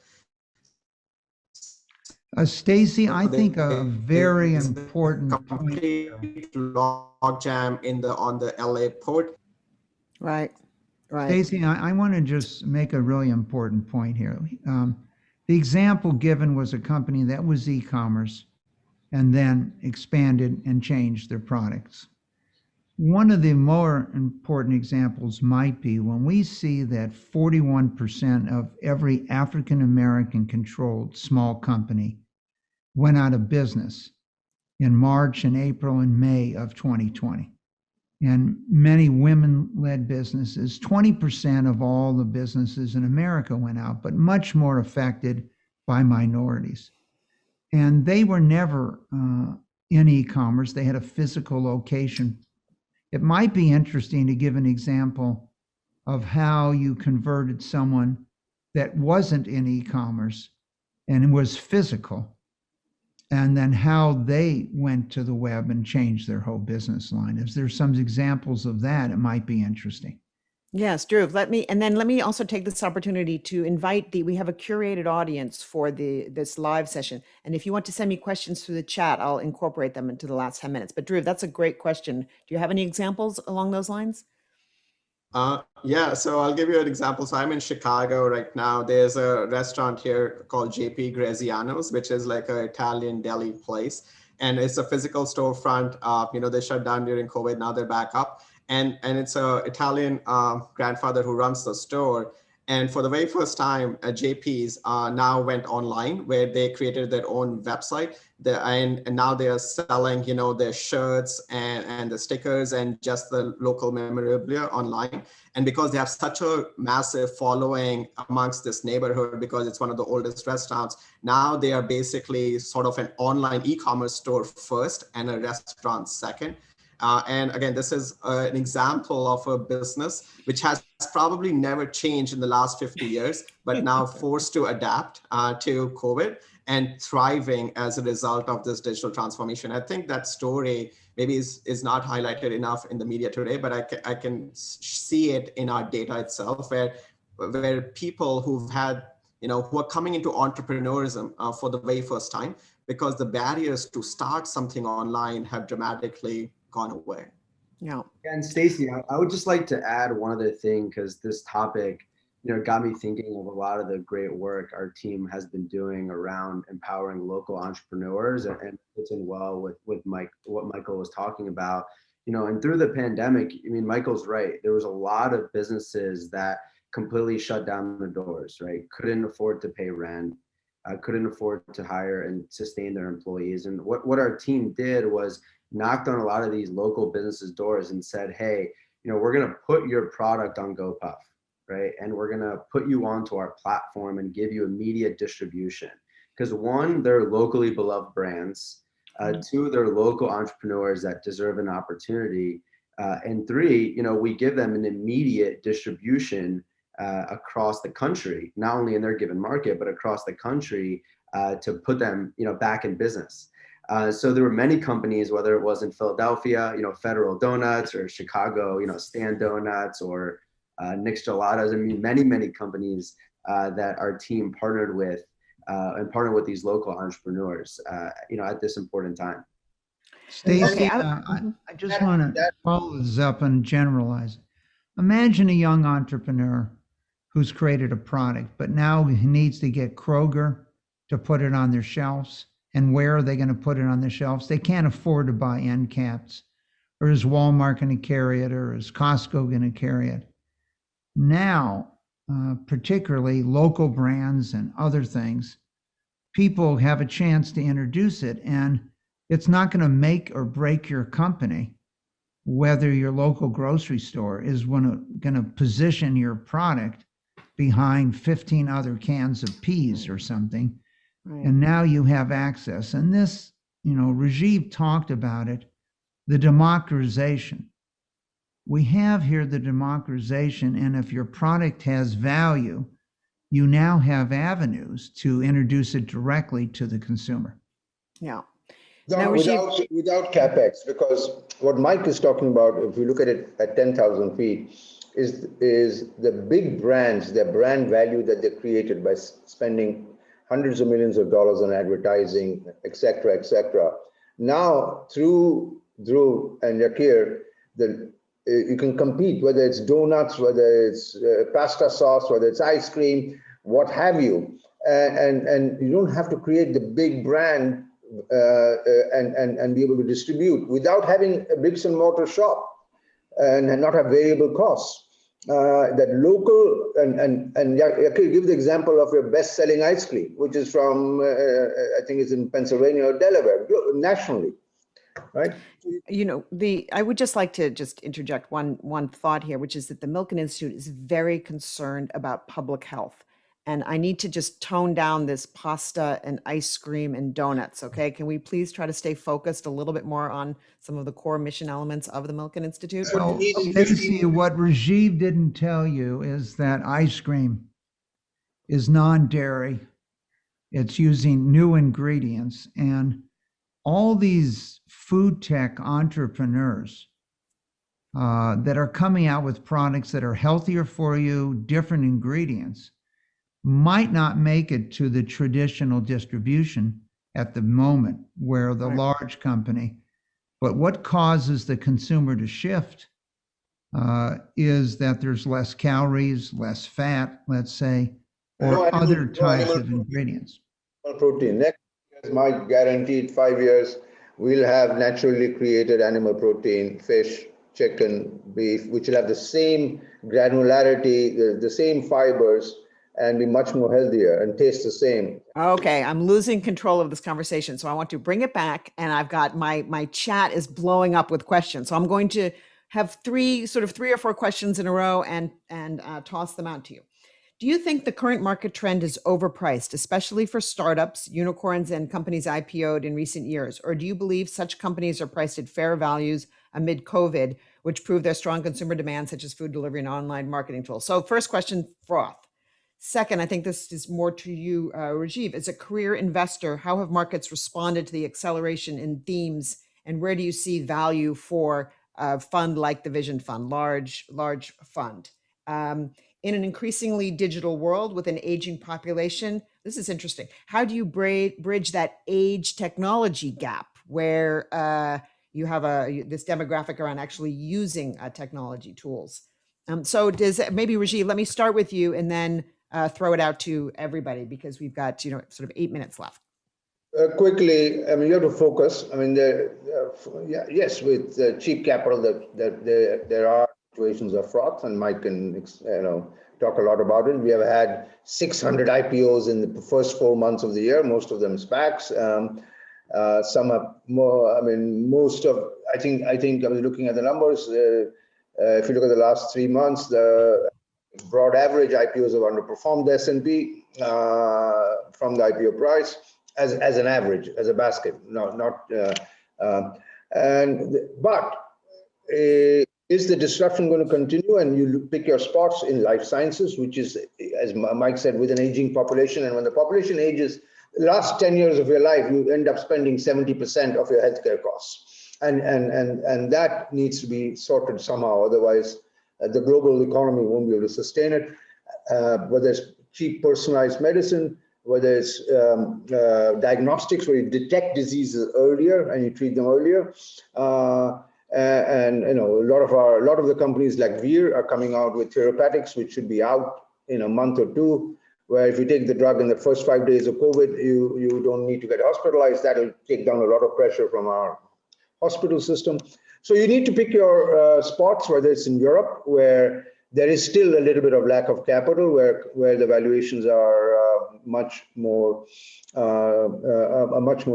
Staci, I think a very important complete logjam on the LA port. Right. Staci, I want to just make a really important point here. The example given was a company that was e-commerce and then expanded and changed their products. One of the more important examples might be when we see that 41% of every African-American controlled small company went out of business in March and April and May of 2020. and many women-led businesses. 20% of all the businesses in America went out, but much more affected by minorities. And they were never in e-commerce. They had a physical location. It might be interesting to give an example of how you converted someone that wasn't in e-commerce and was physical, and then how they went to the web and changed their whole business line. If there's some examples of that, it might be interesting. Yes, Drew, let me also take this opportunity to invite we have a curated audience for this live session. And if you want to send me questions through the chat, I'll incorporate them into the last 10 minutes. But Drew, that's a great question. Do you have any examples along those lines? Yeah, so I'll give you an example. So I'm in Chicago right now. There's a restaurant here called JP Graziano's, which is like an Italian deli place. And it's a physical storefront. They shut down during COVID. Now they're back up. And it's an Italian grandfather who runs the store. And for the very first time, JP's now went online, where they created their own website. And now they are selling, their shirts and the stickers and just the local memorabilia online. And because they have such a massive following amongst this neighborhood, because it's one of the oldest restaurants, now they are basically sort of an online e-commerce store first and a restaurant second. And again, this is an example of a business which has probably never changed in the last 50 years, but now forced to adapt to COVID and thriving as a result of this digital transformation. I think that story maybe is not highlighted enough in the media today, but I can see it in our data itself, where people who've had, who are coming into entrepreneurism for the very first time, because the barriers to start something online have dramatically gone away. Yeah. And Staci, I would just like to add one other thing, because this topic, got me thinking of a lot of the great work our team has been doing around empowering local entrepreneurs, and fits in well with what Michael was talking about. And through the pandemic, Michael's right. There was a lot of businesses that completely shut down their doors, right? Couldn't afford to pay rent, couldn't afford to hire and sustain their employees. And what our team did was knocked on a lot of these local businesses' doors and said, hey, we're going to put your product on GoPuff, right? And we're going to put you onto our platform and give you immediate distribution. Because one, they're locally beloved brands. Two, they're local entrepreneurs that deserve an opportunity. And three, we give them an immediate distribution across the country, not only in their given market, but across the country to put them, back in business. So there were many companies, whether it was in Philadelphia, Federal Donuts, or Chicago, Stan Donuts, or Nick's Gelatos. Many companies that our team partnered with and partnered with these local entrepreneurs, at this important time. Staci, Okay, I just want to follow this up and generalize. Imagine a young entrepreneur who's created a product, but now he needs to get Kroger to put it on their shelves. And where are they going to put it on the shelves? They can't afford to buy end caps. Or is Walmart going to carry it? Or is Costco going to carry it? Now, particularly local brands and other things, people have a chance to introduce it. And it's not going to make or break your company whether your local grocery store is going to position your product behind 15 other cans of peas or something. Right. And now you have access. And this, Rajeev talked about it, the democratization. We have here the democratization, and if your product has value, you now have avenues to introduce it directly to the consumer. Yeah. Now, without CapEx, because what Mike is talking about, if you look at it at 10,000 feet, is the big brands, their brand value that they created by spending hundreds of millions of dollars on advertising, et cetera, et cetera. Now, through Drew and Yakir, you can compete, whether it's donuts, whether it's pasta sauce, whether it's ice cream, what have you. And you don't have to create the big brand and be able to distribute without having a bricks and mortar shop and not have variable costs. That local, and Yakir, give the example of your best-selling ice cream, which is from, I think it's in Pennsylvania or Delaware, nationally. right? You know, I would just like to just interject one thought here, which is that the Milken Institute is very concerned about public health. And I need to just tone down this pasta and ice cream and donuts. Okay. Can we please try to stay focused a little bit more on some of the core mission elements of the Milken Institute? What we Well, need in Stacy, 15 what Rajeev didn't tell you is that ice cream is non-dairy. It's using new ingredients, and all these food tech entrepreneurs that are coming out with products that are healthier for you, different ingredients, might not make it to the traditional distribution at the moment where the Right. large company. But what causes the consumer to shift is that there's less calories, less fat, let's say, no or other animal, no types animal of ingredients. protein. Next year, my guaranteed 5 years, we'll have naturally created animal protein, fish, chicken, beef, which will have the same granularity, the same fibers, and be much more healthier and taste the same. Okay, I'm losing control of this conversation, so I want to bring it back, and I've got my chat is blowing up with questions. So I'm going to have three or four questions in a row and toss them out to you. Do you think the current market trend is overpriced, especially for startups, unicorns, and companies IPO'd in recent years? Or do you believe such companies are priced at fair values amid COVID, which prove their strong consumer demand, such as food delivery and online marketing tools? So first question, froth. Second, I think this is more to you, Rajeev. As a career investor, how have markets responded to the acceleration in themes, and where do you see value for a fund like the Vision Fund, large fund? In an increasingly digital world with an aging population, this is interesting. How do you bridge that age technology gap where you have this demographic around actually using technology tools? So maybe Rajeev, let me start with you and then throw it out to everybody because we've got sort of 8 minutes left. Quickly, I mean, you have to focus. I mean, yes, with cheap capital, there are situations of froth, and Mike can talk a lot about it. We have had 600 IPOs in the first 4 months of the year, most of them SPACs. Some have more. I mean, most of. I think I was looking at the numbers. If you look at the last 3 months, the broad average IPOs have underperformed the S&P from the IPO price. As an average, as a basket, is the disruption going to continue? And you pick your spots in life sciences, which is, as Mike said, with an aging population. And when the population ages, the last 10 years of your life, you end up spending 70% of your healthcare costs, and that needs to be sorted somehow. Otherwise, the global economy won't be able to sustain it. Whether it's cheap personalized medicine, whether it's diagnostics where you detect diseases earlier and you treat them earlier, and a lot of the companies like Veer are coming out with therapeutics which should be out in a month or two. Where if you take the drug in the first 5 days of COVID, you don't need to get hospitalized. That'll take down a lot of pressure from our hospital system. So you need to pick your spots, whether it's in Europe where there is still a little bit of lack of capital, where the valuations are much more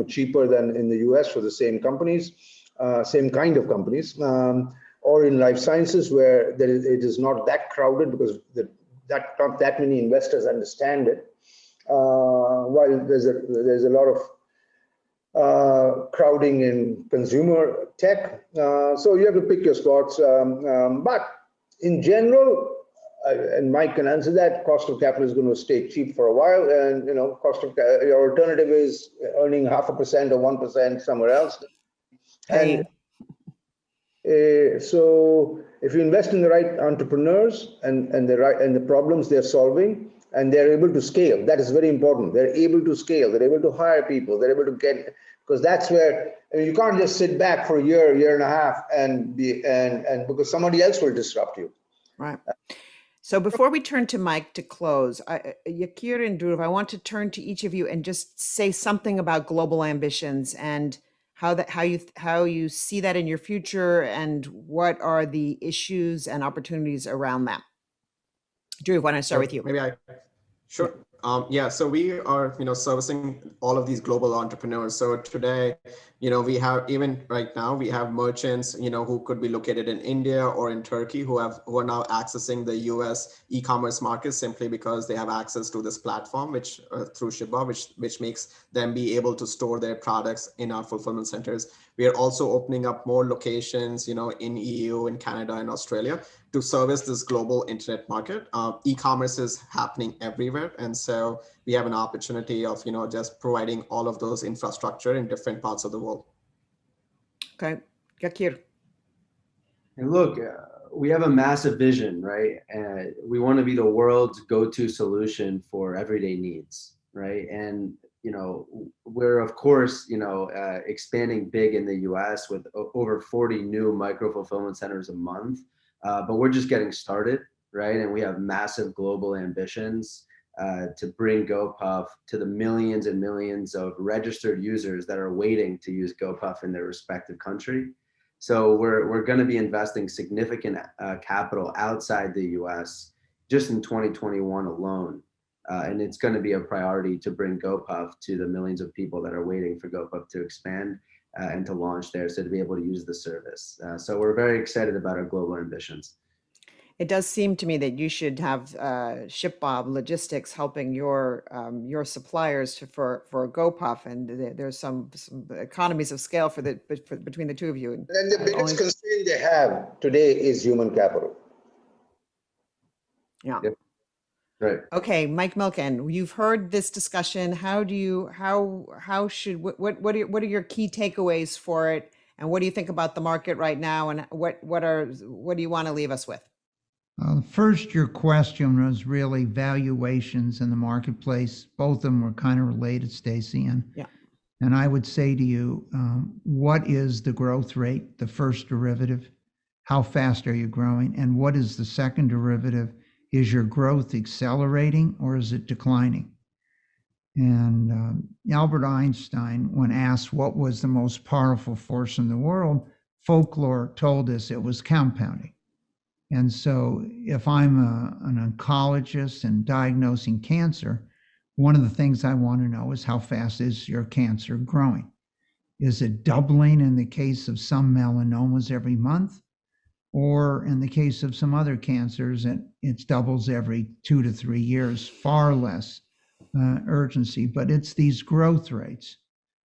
cheaper than in the US for the same companies, same kind of companies, or in life sciences where it is not that crowded because not that many investors understand it. While there's a lot of crowding in consumer tech, so you have to pick your spots. But in general, and Mike can answer that, cost of capital is going to stay cheap for a while, and your alternative is earning 0.5% or 1% somewhere else. And so if you invest in the right entrepreneurs and the problems they're solving, and they're able to scale, that is very important. They're able to scale. They're able to hire people. They're able to get, because that's where you can't just sit back for a year and a half, and because somebody else will disrupt you. Right. So before we turn to Mike to close, Yakir and Dhruv, I want to turn to each of you and just say something about global ambitions and how you see that in your future, and what are the issues and opportunities around that. Dhruv, why don't I start with you? Sure. Yeah, so we are, servicing all of these global entrepreneurs. So today, we have, even right now, we have merchants, who could be located in India or in Turkey who are now accessing the US e-commerce market simply because they have access to this platform, which through Shipbob, which makes them be able to store their products in our fulfillment centers. We are also opening up more locations, in EU, in Canada, and Australia to service this global internet market. E-commerce is happening everywhere. And so we have an opportunity of, just providing all of those infrastructure in different parts of the world. Okay. Yakir. And look, we have a massive vision, right? And we want to be the world's go-to solution for everyday needs, right? And we're of course, expanding big in the U.S. with over 40 new micro fulfillment centers a month, but we're just getting started, right? And we have massive global ambitions to bring GoPuff to the millions and millions of registered users that are waiting to use GoPuff in their respective country. So we're going to be investing significant capital outside the U.S. just in 2021 alone. And it's going to be a priority to bring GoPuff to the millions of people that are waiting for GoPuff to expand and to launch there, so to be able to use the service. So we're very excited about our global ambitions. It does seem to me that you should have ShipBob Logistics helping your suppliers for GoPuff, and there's some economies of scale for between the two of you. And the biggest constraint they have today is human capital. Yeah. Yep. Right. Okay, Mike Milken, you've heard this discussion. What are your key takeaways for it, and what do you think about the market right now, and what do you want to leave us with? First, your question was really valuations in the marketplace. Both of them were kind of related, Staci. And I would say to you, what is the growth rate, the first derivative? How fast are you growing? And what is the second derivative? Is your growth accelerating or is it declining? And Albert Einstein, when asked what was the most powerful force in the world, folklore told us it was compounding. And so if I'm an oncologist and diagnosing cancer, one of the things I want to know is how fast is your cancer growing? Is it doubling in the case of some melanomas every month? Or in the case of some other cancers, it doubles every 2 to 3 years, far less urgency. But it's these growth rates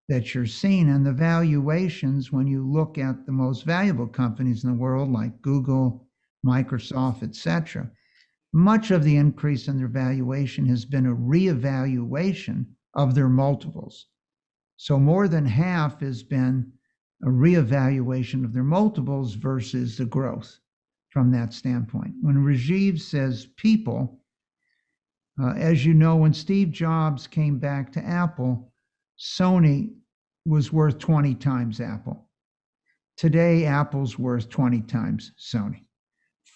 that you're seeing, and the valuations when you look at the most valuable companies in the world like Google, Microsoft, etc. Much of the increase in their valuation has been a reevaluation of their multiples. So more than half has been a reevaluation of their multiples versus the growth from that standpoint. When Rajeev says people, as you know, when Steve Jobs came back to Apple, Sony was worth 20 times Apple. Today, Apple's worth 20 times Sony.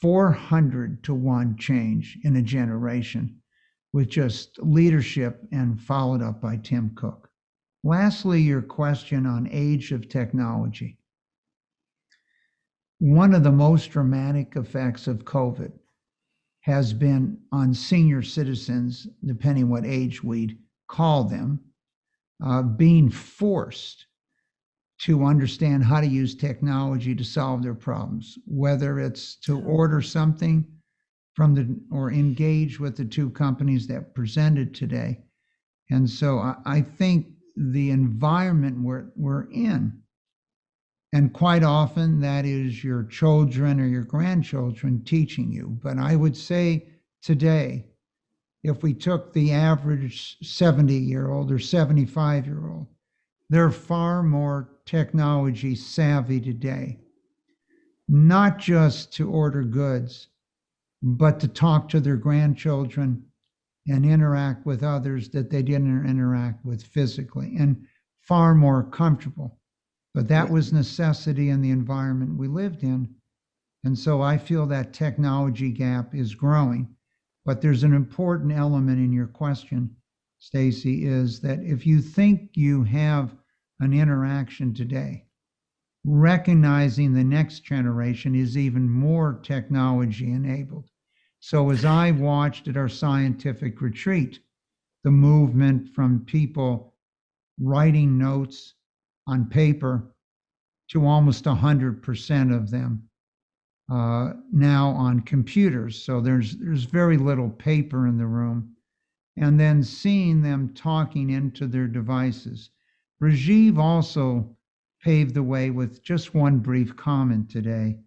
400 to 1 change in a generation with just leadership and followed up by Tim Cook. Lastly, your question on age of technology. One of the most dramatic effects of COVID has been on senior citizens, depending what age we'd call them, being forced to understand how to use technology to solve their problems, whether it's to order something from or engage with the two companies that presented today. And so I think the environment we're in, and quite often that is your children or your grandchildren teaching you. But I would say today, if we took the average 70-year-old or 75-year-old, they're far more technology savvy today, not just to order goods, but to talk to their grandchildren and interact with others that they didn't interact with physically, and far more comfortable. But that was necessity in the environment we lived in. And so I feel that technology gap is growing. But there's an important element in your question, Staci, is that if you think you have an interaction today, recognizing the next generation is even more technology enabled. So as I watched at our scientific retreat, the movement from people writing notes on paper to almost 100% of them now on computers. So there's very little paper in the room. And then seeing them talking into their devices. Rajeev also paved the way with just one brief comment today,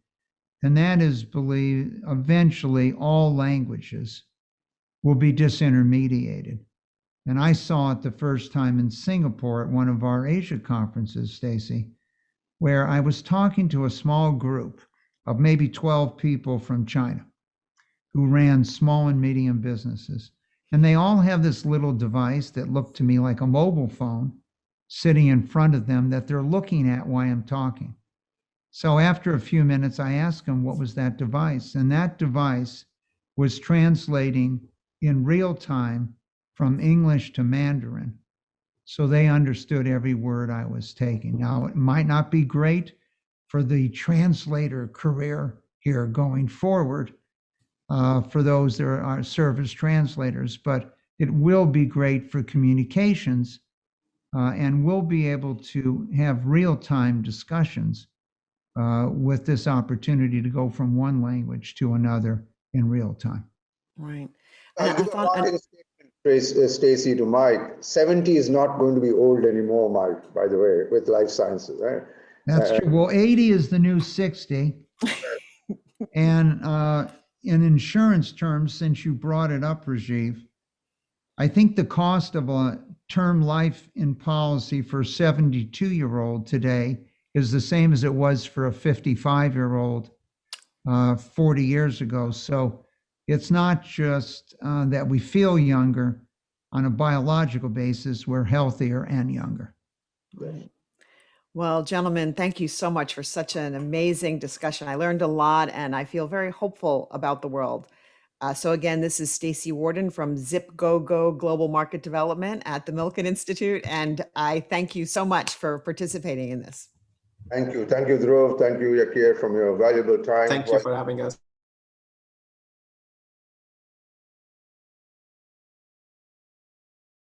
and that is believe eventually all languages will be disintermediated. And I saw it the first time in Singapore at one of our Asia conferences, Staci, where I was talking to a small group of maybe 12 people from China who ran small and medium businesses. And they all have this little device that looked to me like a mobile phone sitting in front of them that they're looking at while I'm talking. So after a few minutes, I asked them, what was that device? And that device was translating in real time from English to Mandarin. So they understood every word I was taking. Now, it might not be great for the translator career here going forward for those that are service translators, but it will be great for communications and we'll be able to have real-time discussions with this opportunity to go from one language to another in real time. Right. I And I thought, Staci, to Mike, 70 is not going to be old anymore, Mike, by the way, with life sciences, right? That's true. Well, 80 is the new 60. And in insurance terms, since you brought it up, Rajeev, I think the cost of a term life in policy for a 72-year-old today is the same as it was for a 55-year-old 40 years ago. So it's not just that we feel younger on a biological basis, we're healthier and younger. right. Well, gentlemen, thank you so much for such an amazing discussion. I learned a lot and I feel very hopeful about the world. So again, this is Staci Warden from ZipGoGo Global Market Development at the Milken Institute. And I thank you so much for participating in this. Thank you. Thank you, Dhruv. Thank you, Yakir, from your valuable time. Thank you for having us.